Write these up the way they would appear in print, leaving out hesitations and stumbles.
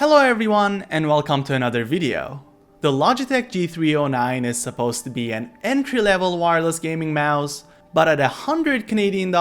Hello everyone and welcome to another video. The Logitech G309 is supposed to be an entry-level wireless gaming mouse, but at $100 Canadian,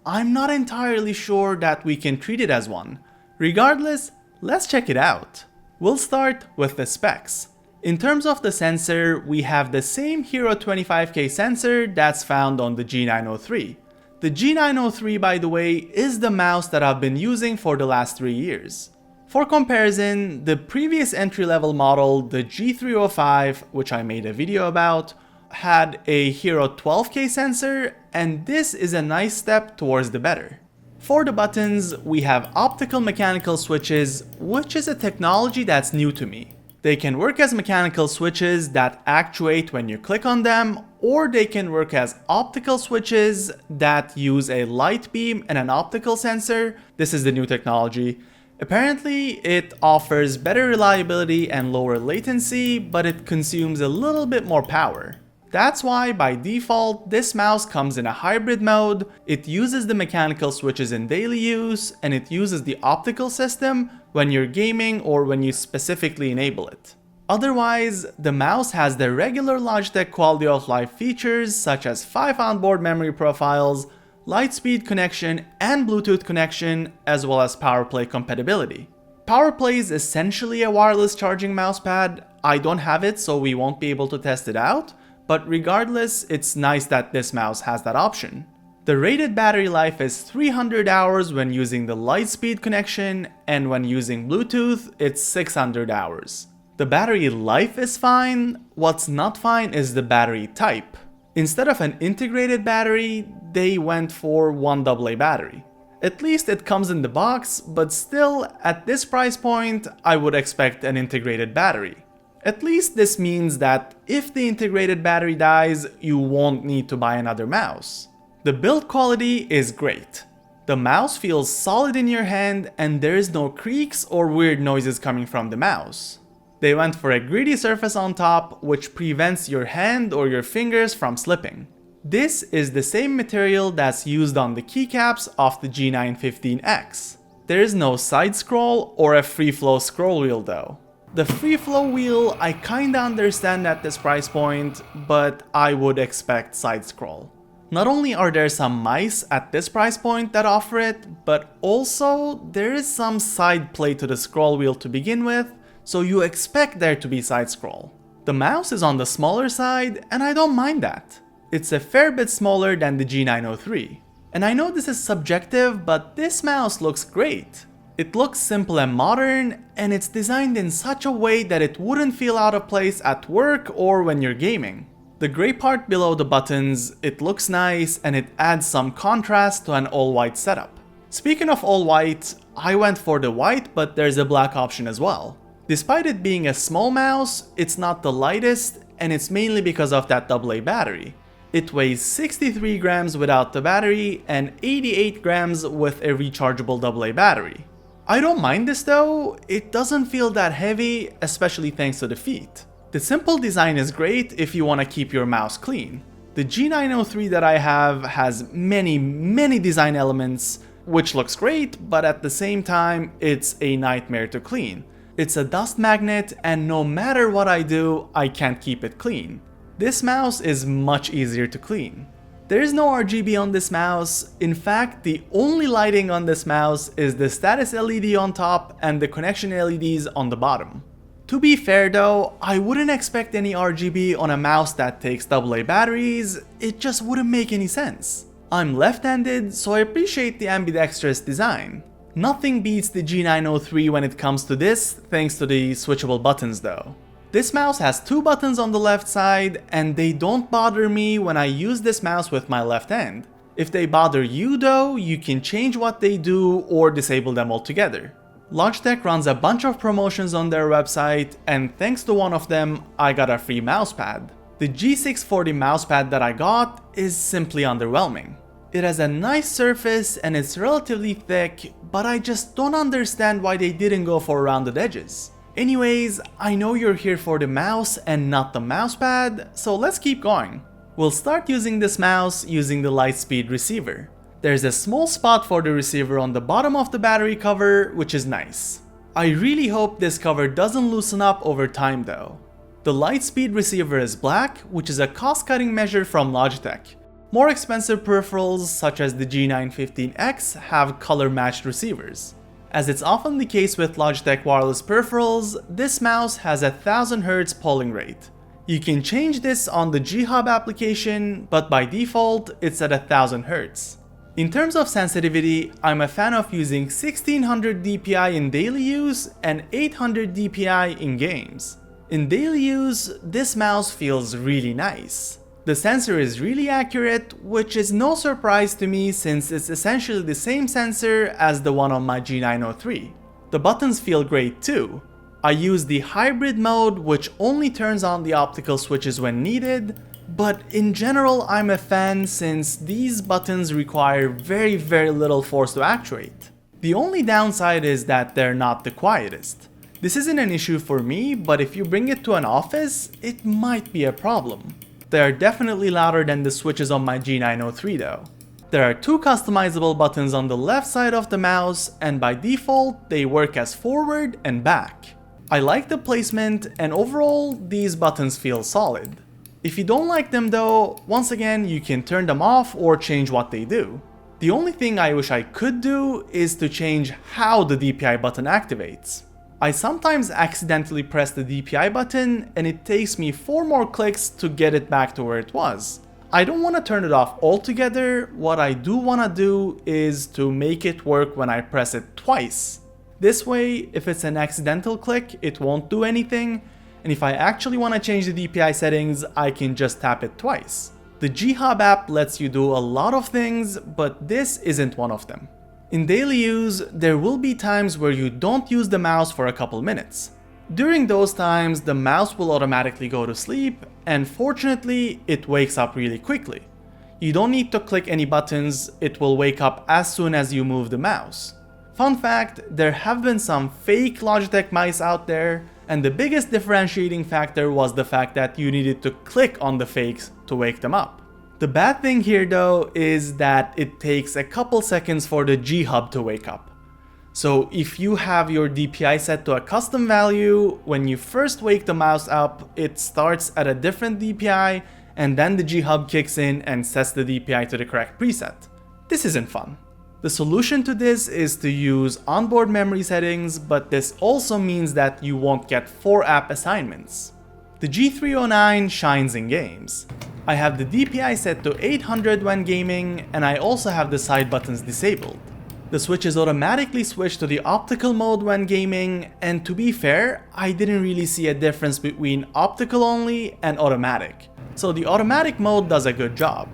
I'm not entirely sure that we can treat it as one. Regardless, let's check it out. We'll start with the specs. In terms of the sensor, we have the same Hero 25K sensor that's found on the G903. The G903, by the way, is the mouse that I've been using for the last 3 years. For comparison, the previous entry-level model, the G305, which I made a video about, had a Hero 12K sensor, and this is a nice step towards the better. For the buttons, we have optical mechanical switches, which is a technology that's new to me. They can work as mechanical switches that actuate when you click on them, or they can work as optical switches that use a light beam and an optical sensor. This is the new technology. Apparently, it offers better reliability and lower latency, but it consumes a little bit more power. That's why, by default, this mouse comes in a hybrid mode. It uses the mechanical switches in daily use, and it uses the optical system when you're gaming or when you specifically enable it. Otherwise, the mouse has the regular Logitech quality of life features such as 5 onboard memory profiles, Lightspeed connection and Bluetooth connection, as well as PowerPlay compatibility. PowerPlay is essentially a wireless charging mousepad. I don't have it, so we won't be able to test it out, but regardless, it's nice that this mouse has that option. The rated battery life is 300 hours when using the Lightspeed connection, and when using Bluetooth, it's 600 hours. The battery life is fine. What's not fine is the battery type. Instead of an integrated battery, they went for one AA battery. At least it comes in the box, but still, at this price point, I would expect an integrated battery. At least this means that if the integrated battery dies, you won't need to buy another mouse. The build quality is great. The mouse feels solid in your hand and there is no creaks or weird noises coming from the mouse. They went for a gritty surface on top, which prevents your hand or your fingers from slipping. This is the same material that's used on the keycaps of the G915X. There is no side scroll or a free flow scroll wheel though. The free flow wheel I kinda understand at this price point, but I would expect side scroll. Not only are there some mice at this price point that offer it, but also there is some side play to the scroll wheel to begin with, so you expect there to be side scroll. The mouse is on the smaller side, and I don't mind that. It's a fair bit smaller than the G903. And I know this is subjective, but this mouse looks great. It looks simple and modern, and it's designed in such a way that it wouldn't feel out of place at work or when you're gaming. The gray part below the buttons, it looks nice and it adds some contrast to an all-white setup. Speaking of all-white, I went for the white, but there's a black option as well. Despite it being a small mouse, it's not the lightest, and it's mainly because of that AA battery. It weighs 63 grams without the battery and 88 grams with a rechargeable AA battery. I don't mind this though, it doesn't feel that heavy, especially thanks to the feet. The simple design is great if you want to keep your mouse clean. The G903 that I have has many design elements, which looks great, but at the same time, it's a nightmare to clean. It's a dust magnet, and no matter what I do, I can't keep it clean. This mouse is much easier to clean. There is no RGB on this mouse. In fact, the only lighting on this mouse is the status LED on top and the connection LEDs on the bottom. To be fair though, I wouldn't expect any RGB on a mouse that takes AA batteries. It just wouldn't make any sense. I'm left-handed, so I appreciate the ambidextrous design. Nothing beats the G903 when it comes to this, thanks to the switchable buttons though. This mouse has 2 buttons on the left side, and they don't bother me when I use this mouse with my left hand. If they bother you though, you can change what they do or disable them altogether. Logitech runs a bunch of promotions on their website, and thanks to one of them, I got a free mousepad. The G640 mousepad that I got is simply underwhelming. It has a nice surface and it's relatively thick, but I just don't understand why they didn't go for rounded edges. Anyways, I know you're here for the mouse and not the mousepad, so let's keep going. We'll start using this mouse using the Lightspeed receiver. There's a small spot for the receiver on the bottom of the battery cover, which is nice. I really hope this cover doesn't loosen up over time though. The Lightspeed receiver is black, which is a cost-cutting measure from Logitech. More expensive peripherals such as the G915X have color-matched receivers. As it's often the case with Logitech wireless peripherals, this mouse has a 1000Hz polling rate. You can change this on the G-Hub application, but by default, it's at 1000Hz. In terms of sensitivity, I'm a fan of using 1600 dpi in daily use and 800 dpi in games. In daily use, this mouse feels really nice. The sensor is really accurate, which is no surprise to me since it's essentially the same sensor as the one on my G903. The buttons feel great too. I use the hybrid mode, which only turns on the optical switches when needed, but in general I'm a fan since these buttons require very little force to actuate. The only downside is that they're not the quietest. This isn't an issue for me, but if you bring it to an office, it might be a problem. They are definitely louder than the switches on my G903 though. There are two customizable buttons on the left side of the mouse, and by default they work as forward and back. I like the placement, and overall these buttons feel solid. If you don't like them though, once again you can turn them off or change what they do. The only thing I wish I could do is to change how the DPI button activates. I sometimes accidentally press the DPI button and it takes me 4 more clicks to get it back to where it was. I don't want to turn it off altogether. What I do want to do is to make it work when I press it twice. This way, if it's an accidental click, it won't do anything, and if I actually want to change the DPI settings, I can just tap it twice. The G-Hub app lets you do a lot of things, but this isn't one of them. In daily use, there will be times where you don't use the mouse for a couple minutes. During those times, the mouse will automatically go to sleep, and fortunately, it wakes up really quickly. You don't need to click any buttons, it will wake up as soon as you move the mouse. Fun fact, there have been some fake Logitech mice out there, and the biggest differentiating factor was the fact that you needed to click on the fakes to wake them up. The bad thing here though is that it takes a couple seconds for the G-Hub to wake up. So if you have your DPI set to a custom value, when you first wake the mouse up, it starts at a different DPI, and then the G-Hub kicks in and sets the DPI to the correct preset. This isn't fun. The solution to this is to use onboard memory settings, but this also means that you won't get 4 app assignments. The G309 shines in games. I have the DPI set to 800 when gaming, and I also have the side buttons disabled. The switches automatically switch to the optical mode when gaming, and to be fair, I didn't really see a difference between optical only and automatic. So the automatic mode does a good job.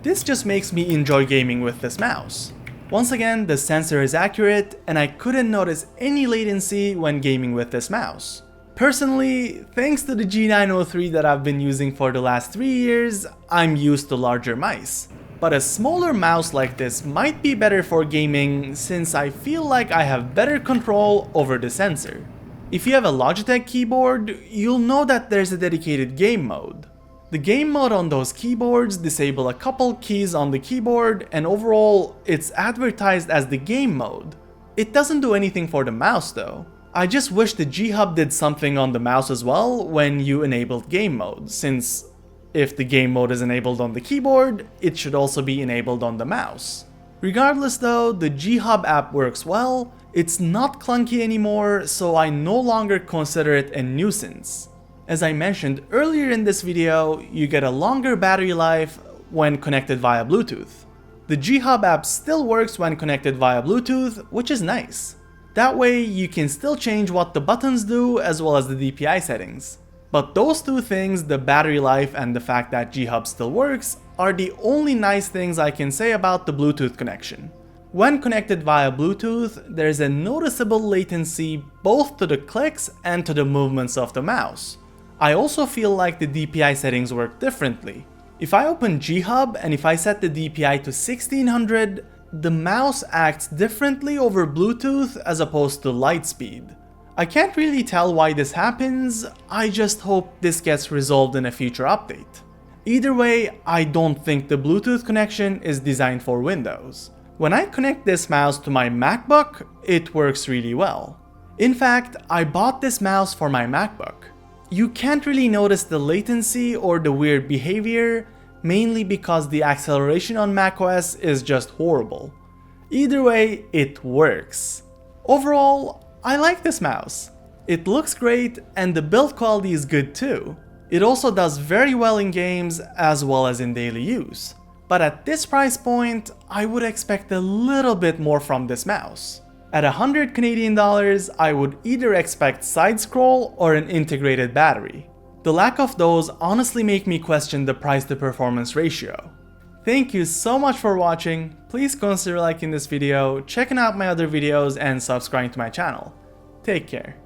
This just makes me enjoy gaming with this mouse. Once again, the sensor is accurate, and I couldn't notice any latency when gaming with this mouse. Personally, thanks to the G903 that I've been using for the last 3 years, I'm used to larger mice. But a smaller mouse like this might be better for gaming since I feel like I have better control over the sensor. If you have a Logitech keyboard, you'll know that there's a dedicated game mode. The game mode on those keyboards disable a couple keys on the keyboard, and overall, it's advertised as the game mode. It doesn't do anything for the mouse though. I just wish the G-Hub did something on the mouse as well when you enabled game mode, since if the game mode is enabled on the keyboard, it should also be enabled on the mouse. Regardless though, the G-Hub app works well, it's not clunky anymore, so I no longer consider it a nuisance. As I mentioned earlier in this video, you get a longer battery life when connected via Bluetooth. The G-Hub app still works when connected via Bluetooth, which is nice. That way you can still change what the buttons do as well as the DPI settings. But those two things, the battery life and the fact that G-Hub still works, are the only nice things I can say about the Bluetooth connection. When connected via Bluetooth, there's a noticeable latency both to the clicks and to the movements of the mouse. I also feel like the DPI settings work differently. If I open G-Hub and if I set the DPI to 1600, the mouse acts differently over Bluetooth as opposed to Lightspeed. I can't really tell why this happens, I just hope this gets resolved in a future update. Either way, I don't think the Bluetooth connection is designed for Windows. When I connect this mouse to my MacBook, it works really well. In fact, I bought this mouse for my MacBook. You can't really notice the latency or the weird behavior, mainly because the acceleration on macOS is just horrible. Either way, it works. Overall, I like this mouse. It looks great and the build quality is good too. It also does very well in games as well as in daily use. But at this price point, I would expect a little bit more from this mouse. At $100 Canadian, I would either expect side scroll or an integrated battery. The lack of those honestly make me question the price to performance ratio. Thank you so much for watching. Please consider liking this video, checking out my other videos, and subscribing to my channel. Take care.